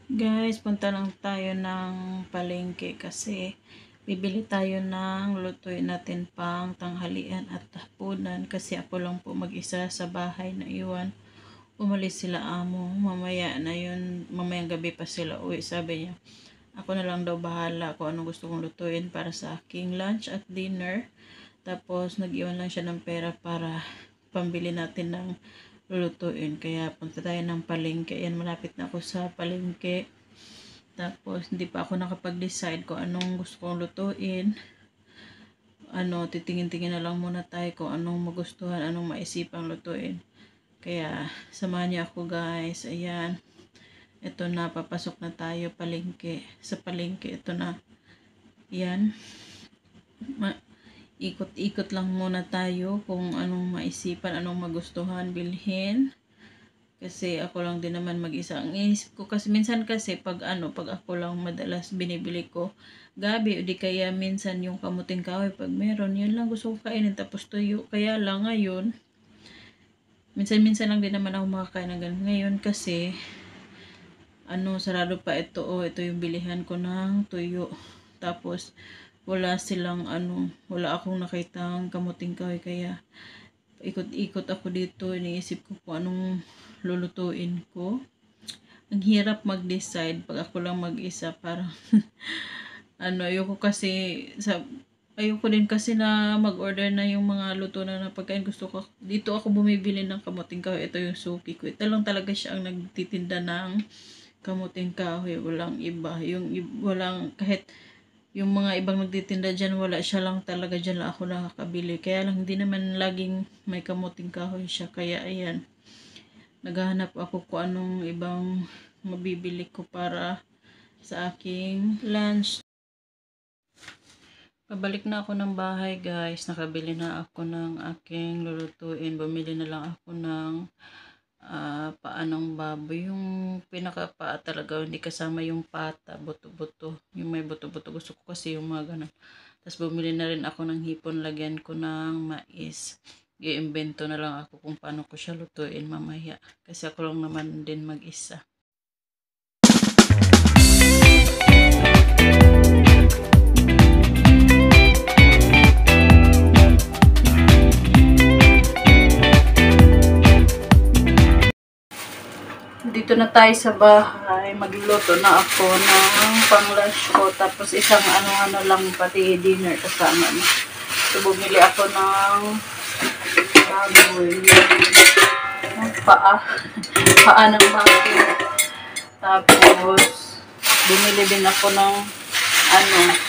Guys, punta lang tayo ng palengke kasi bibili tayo ng lutuin natin pang tanghalian at hapunan kasi ako lang po mag-isa sa bahay na iwan. Umalis sila amo. Mamaya na yun, mamayang gabi pa sila uwi. Sabi niya, ako na lang daw bahala kung anong gusto kong lutuin para sa aking lunch at dinner. Tapos nag-iwan lang siya ng pera para pambili natin ng lulutuin. Kaya punta tayo ng palengke. Yan, malapit na ako sa palengke. Tapos hindi pa ako nakapag-decide kung anong gusto kong lutuin. Titingin-tingin na lang muna tayo kung anong magustuhan, anong maisipang lutuin. Kaya samahan niyo ako guys. Ayan. Ito na, papasok na tayo palengke. Sa palengke, ito na. Ayan. Ikot-ikot lang muna tayo kung anong maisipan, anong magustuhan, bilhin. Kasi ako lang din naman mag-isa. Ang inisip ko kasi minsan kasi pag ako lang madalas binibili ko gabi o di kaya minsan yung kamuting kahoy pag meron, yun lang gusto ko kainin tapos tuyo. Kaya lang ngayon, minsan lang din naman ako makakain ng ganun. Ngayon kasi sarado pa ito. Ito yung bilihan ko ng tuyo. Tapos wala wala akong nakitang kamuting kahoy kaya ikot-ikot ako dito, iniisip ko kung anong lulutuin ko. Ang hirap mag-decide pag ako lang mag-isa, parang ayoko din kasi na mag-order na yung mga luto na pagkain. Gusto ko, dito ako bumibili ng kamuting kahoy. Ito yung suki ko. Ito lang talaga siya ang nagtitinda ng kamuting kahoy. Walang iba. Walang kahit yung mga ibang nagtitinda dyan, wala siya lang talaga, dyan lang ako nakakabili. Kaya lang, hindi naman laging may kamuting kahoy siya. Kaya, ayan, naghahanap ako kung anong ibang mabibili ko para sa aking lunch. Pabalik na ako ng bahay, guys. Nakabili na ako ng aking lulutuin. Bumili na lang ako ng paanong baboy, yung pinakapaa talaga, hindi kasama yung pata, buto-buto, yung may buto-buto. Gusto ko kasi yung mga ganun. Tapos bumili na rin ako ng hipon, lagyan ko ng mais. I-invento na lang ako kung paano ko siya lutuin mamaya kasi ako lang naman din mag-isa. Dito na tayo sa bahay. Magluluto na ako ng pang-lunch ko. Tapos isang lang pati dinner kasama na. So, bumili ako ng baboy. Paa ng baboy. Tapos, bumili din ako ng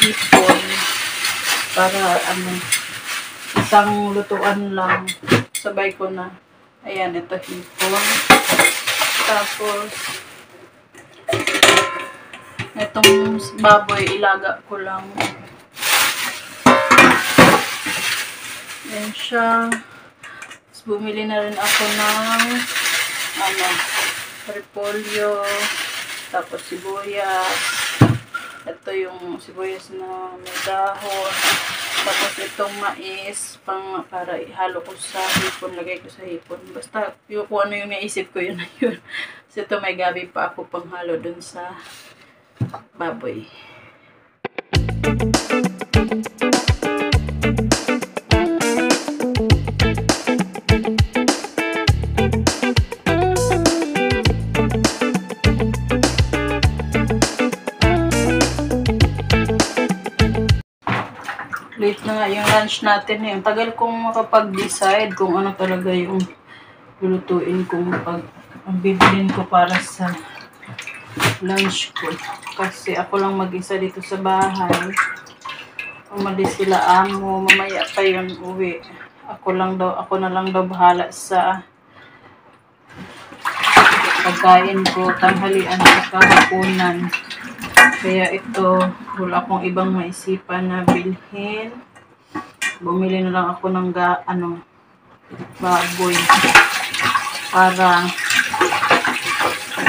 hipon. Para isang lutuan lang. Sabay ko na. Ayan, ito hipon. Tapos, itong baboy, ilaga ko lang. Yan siya. Tapos, bumili na rin ako ng repolyo. Tapos, sibuyas. Ito yung sibuyas na may dahon. Tapos, itong mais, para ihalo ko sa hipon, lagay ko sa hipon. Basta, kung ano yung naisip ko, yun na yun. So, ito may gabi pa ako panghalo dun sa baboy. Late na nga yung lunch natin eh. Ang tagal kong makapag-decide kung ano talaga yung lulutuin kong ang bibilin ko para sa lunch ko. Kasi ako lang mag-isa dito sa bahay. Umalis sila amo, mamaya pa yun uwi. Ako na lang daw bahala sa pagkain ko, tanghalian at hapunan. Kaya ito, wala akong ibang maisipan na bilhin. Bumili na lang ako ng baboy para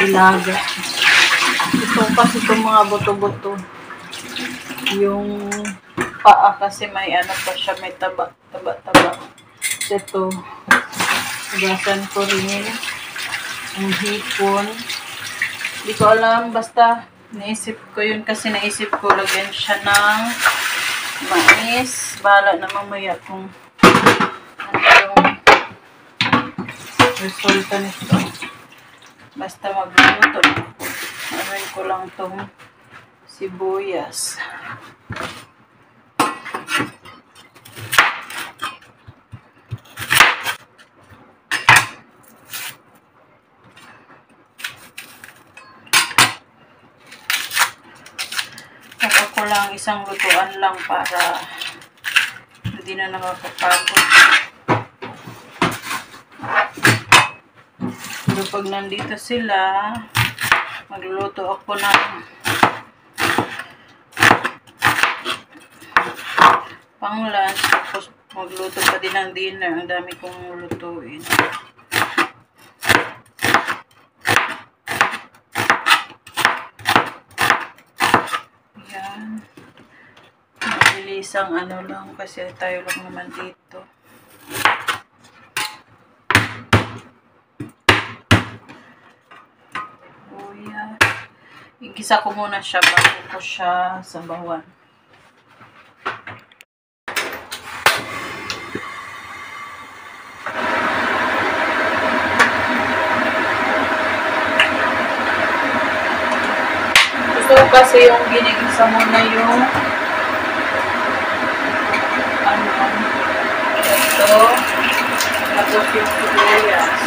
ilaga. Gusto ko kasi itong mga buto-buto. Yung paa kasi may pa siya, may taba. Ito, hugasan ko rin ang hipon. Di ko alam, basta naisip ko yun kasi naisip ko lagyan siya ng mais. Bahala na mamaya kung ano yung resulta nito. Basta magluluto. Amin ko lang tong sibuyas. Ako lang isang lutuan lang para hindi na nakakapagod. Pero pag nandito sila, magluluto ako ng pang lunch, tapos magluto pa din ng dinner. Ang dami kong lutuin. Yan. Mabilisang ano lang kasi tayo lang naman dito. Luya. Igisa ko muna siya bago ko siya sabawan. Gusto ko kasi yung ginigisa muna yung ano, ito, tapos yung sibuyas.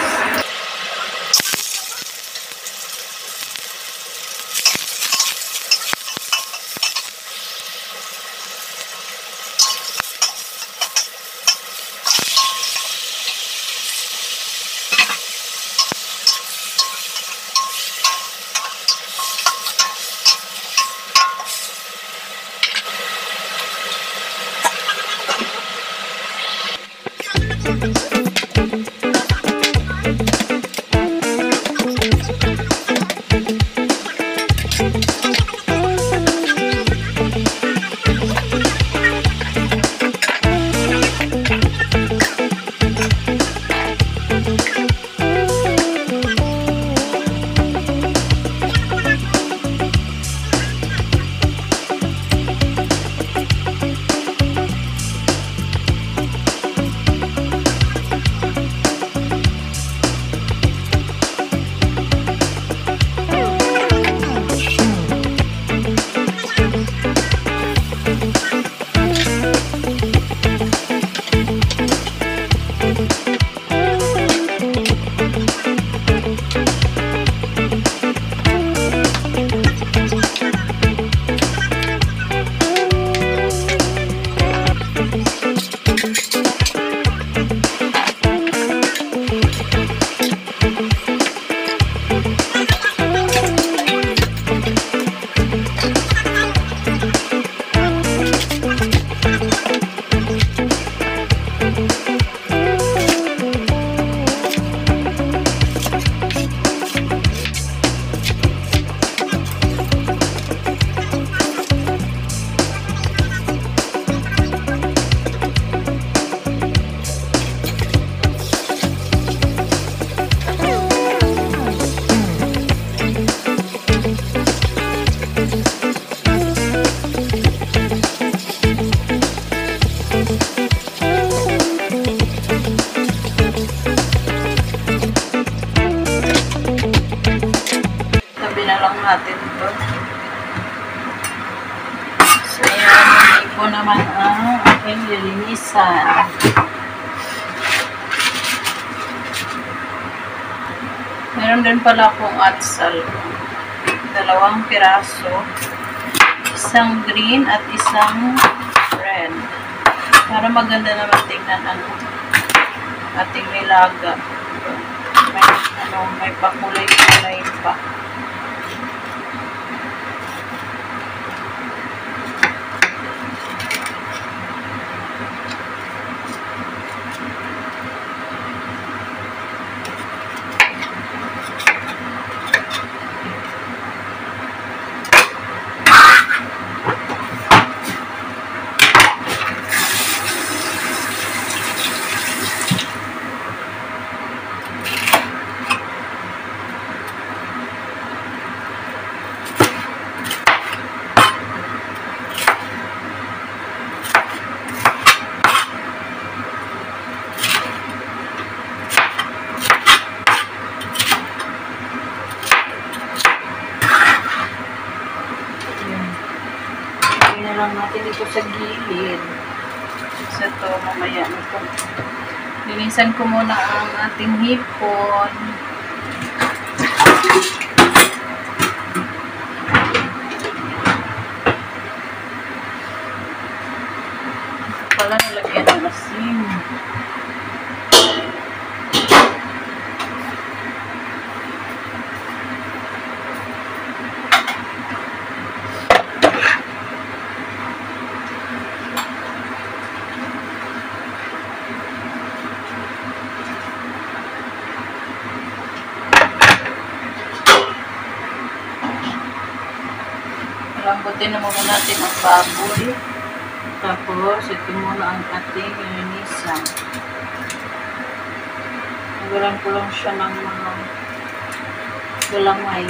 Natin ito. So, ayan, hindi ko naman ang aking lilinisan. Meron din pala akong atsal. 2 piraso. Isang green at isang red. Para maganda naman tingnan ang ating nilaga. May pakulay-kulay pa. lang natin dito sa gilid. So, ito, mamaya ito. Linisan ko muna ang ating hipon. Pala nalagyan ng asin. Lambutin na muna natin ang baboy. Tapos, ito muna ang ating linisan. Nagalan ko lang siya ng mga galamay.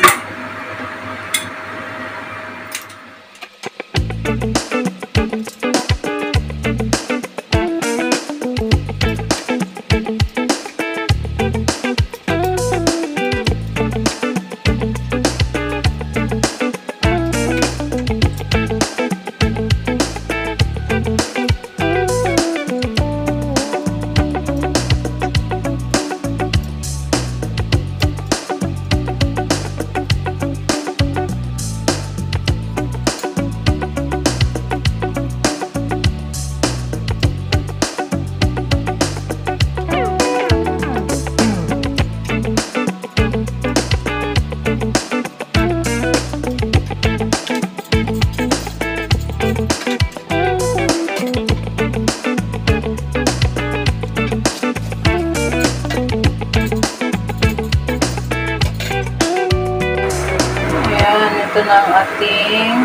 Ito na ang ating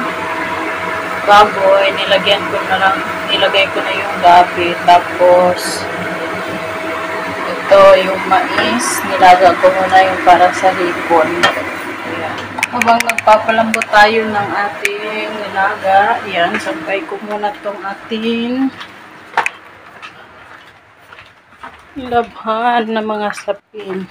baboy. Nilagay ko na yung gabi. Tapos, ito yung mais. Nilaga ko muna yung para sa hipon. Ayan. Habang nagpapalambot tayo ng ating nilaga, ayan, sampay ko muna itong ating labhan na mga sapin.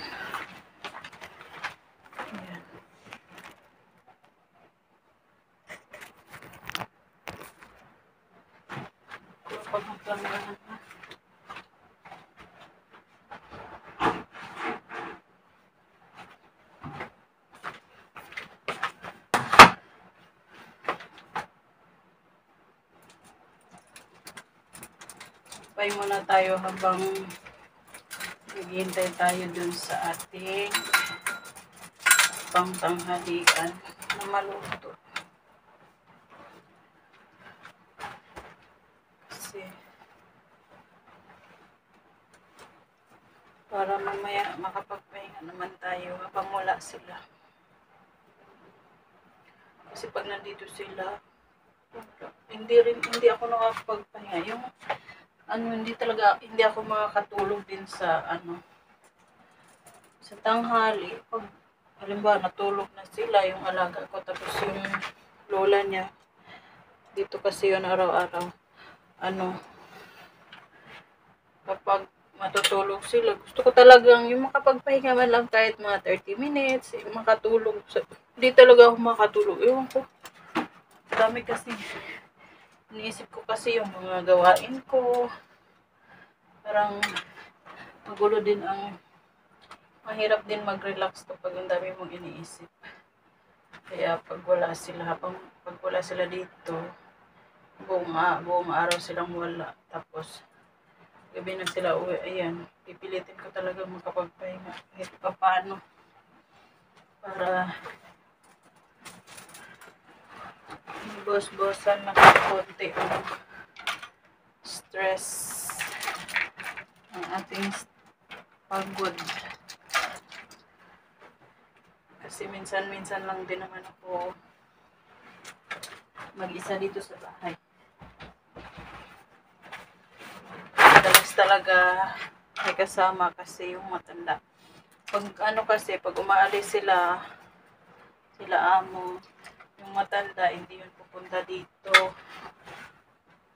Pay muna tayo habang naghihintay tayo dun sa ating pangtanghalian na maluto. Kasi para mamaya makapagpahinga naman tayo habang wala sila. Kasi pag nandito sila, hindi ako nakakapagpahinga. Yung hindi ako makakatulog din sa sa tanghali. Pag halimbawa natulog na sila yung alaga ko, tapos yung lola niya dito kasi yun araw-araw, kapag matutulog sila, gusto ko talagang yung makapagpahinga man lang kahit mga 30 minutes, makatulog. Hindi talaga ako makatulog. Ewan ko, dami kasi iniisip ko kasi yung mga gawain ko. Parang magulo din mahirap din mag-relax kapag ang dami mong iniisip. Kaya pag wala sila dito, buong araw silang wala. Tapos, gabi na sila uwi. Ayan, pipilitin ko talaga makapagpahinga. Kahit pa paano. Para boss-bossan na konti ang stress ang ating pagod. Kasi minsan lang din naman ako mag-isa dito sa bahay. Madalas talaga may kasama kasi yung matanda. Pag umaalis sila amo, yung matanda, hindi yun pupunta dito.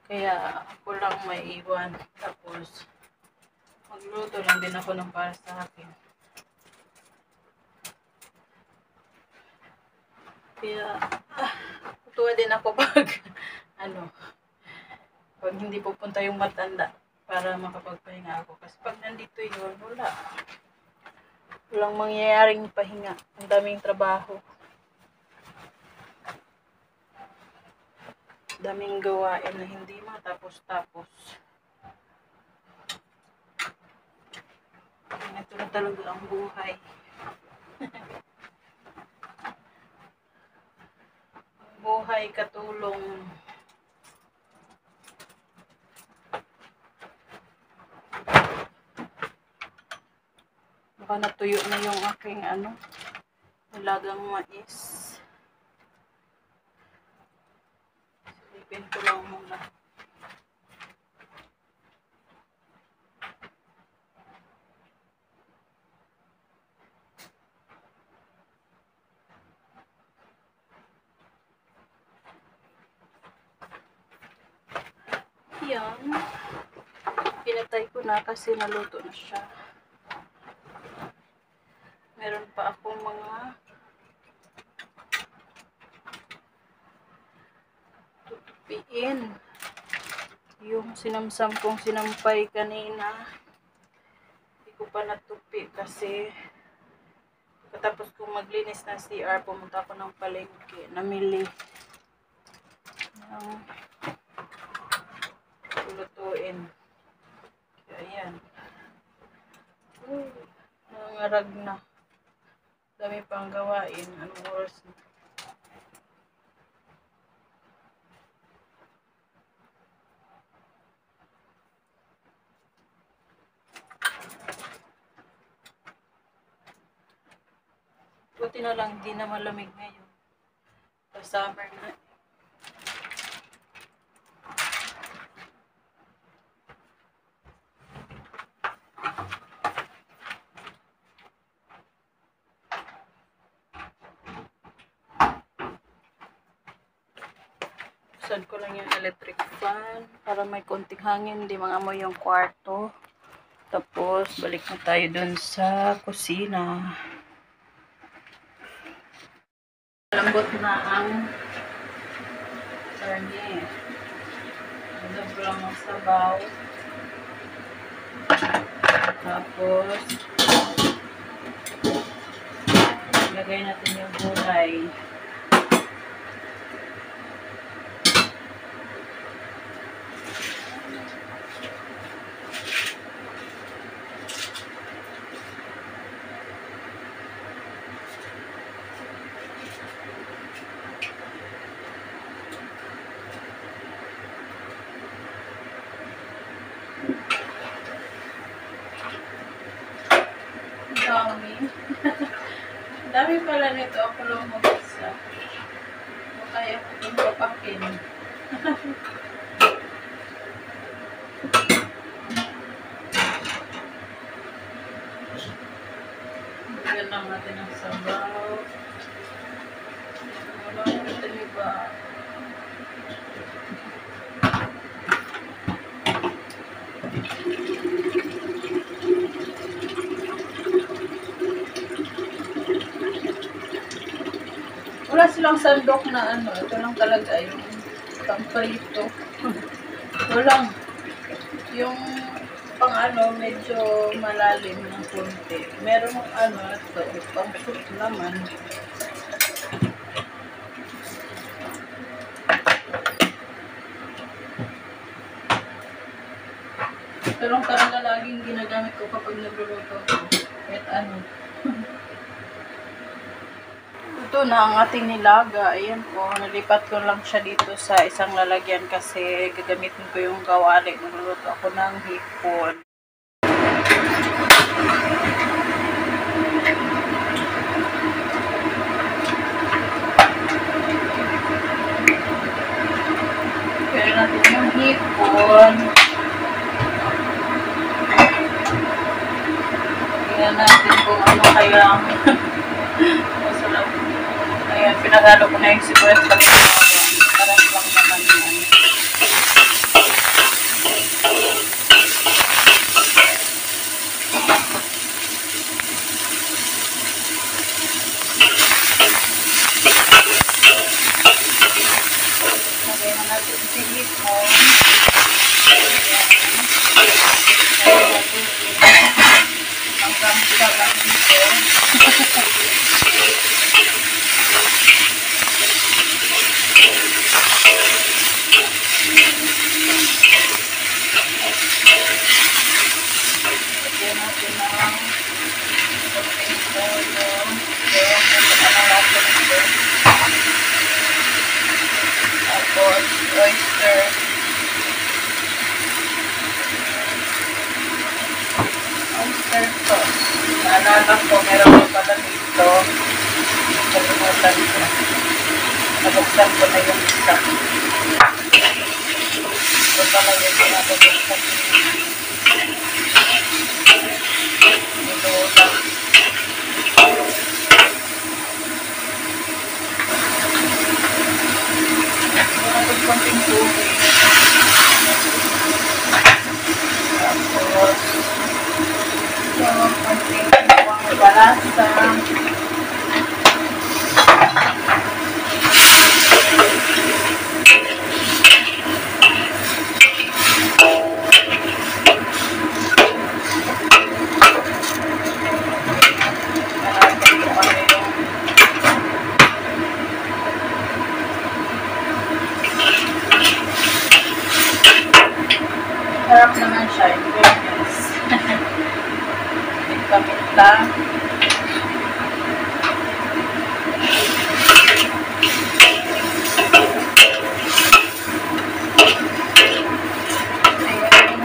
Kaya ako lang may iwan. Tapos, magluto lang din ako ng para sa akin. Kaya, tuwa din ako pag ano, pag hindi pupunta yung matanda para makapagpahinga ako. Kasi pag nandito yun, wala. Walang mangyayaring pahinga. Ang daming trabaho. Daming gawain na hindi matapos-tapos. Ito na talaga ang buhay. Buhay katulong. Baka natuyo na yung aking nilagang mais. Silipin ko lang muna. Yan. Pinatay ko na kasi naluto na siya. Meron pa akong mga tutupiin. Yung sinamsam kong sinampay kanina, hindi ko pa natupi kasi katapos kong maglinis ng CR, pumunta ako ng palengke, namili ng lutuin. Kaya ayan. Nangarag na. Dami pang gawain. Anong oras na? Buti na lang, di na malamig ngayon. Sa summer na. Buksan ko lang yung electric fan para may konting hangin, di mangamoy yung kwarto. Tapos, balik na tayo dun sa kusina. Lambot na ang karne. Lagyan ko lang ng sabaw. Tapos, lagay natin yung gulay. Dami pala nito, ako lang mag-isa. Kaya ko itong papakin. Bigyan lang natin ang sabaw. Wala ko ito iba. Wala silang sandok na ito lang talaga yung pang-prito. Walang yung pang medyo malalim ng konti. Merong ito, pang-soup naman. Ito lang talaga laging ginagamit ko kapag nagluluto ko. Kahit Ito na ang ating nilaga. Ayan po, nalipat ko lang siya dito sa isang lalagyan kasi gagamitin ko yung kawali. Nagluluto ako ng hipon. Kaya natin yung hipon. Tingnan natin kung ano kaya masarap. Ayan, pinagalo ko na yung sibuyas pag parang lang naman yan. Lagay na natin si Nabuksan ko na yung isa. Ito pala yung pinabuksan. Ito lang. Ito konting tubig. Tapos, yung konting balasa. Sarap naman siya, in fairness. Paminta. Ayan.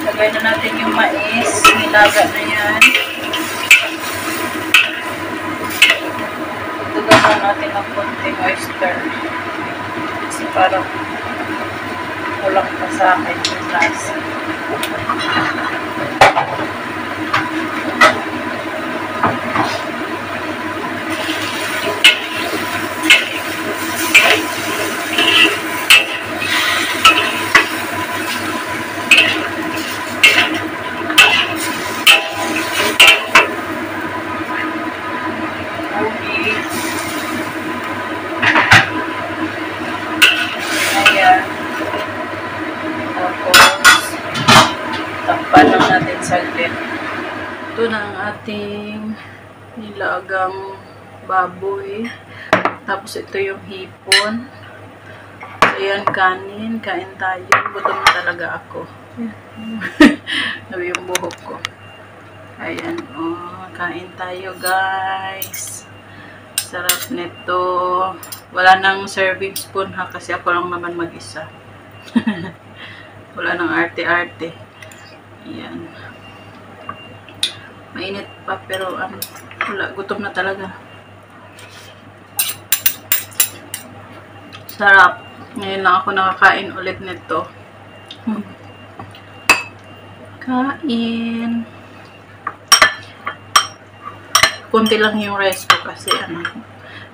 Lagay na natin yung mais. Nilaga na yan. Tutugan na natin ng konting oyster. Kasi parang kulang pa sa akin yung lasa. Ayan. Takpan lang natin saglit. Ito na ang ating nilagang baboy. Tapos ito yung hipon. So yan, kanin. Kain tayo. Gutom na talaga ako. Sabi yung buhok ko. Ayan. Oh, kain tayo guys. Sarap nito. Wala nang serving spoon ha. Kasi ako lang naman mag-isa. Wala nang arte-arte. Ayan. Mainit pa pero wala. Gutom na talaga. Sarap. Ngayon lang ako nakakain ulit nito. Kain. Kunti lang yung rice ko kasi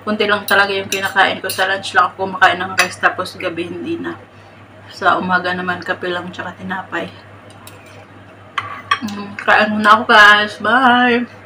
kunti lang talaga yung kinakain ko. Sa lunch lang ako kumakain ng rice tapos gabi hindi na. Sa umaga naman kape lang tsaka tinapay. Kain muna ako guys. Bye!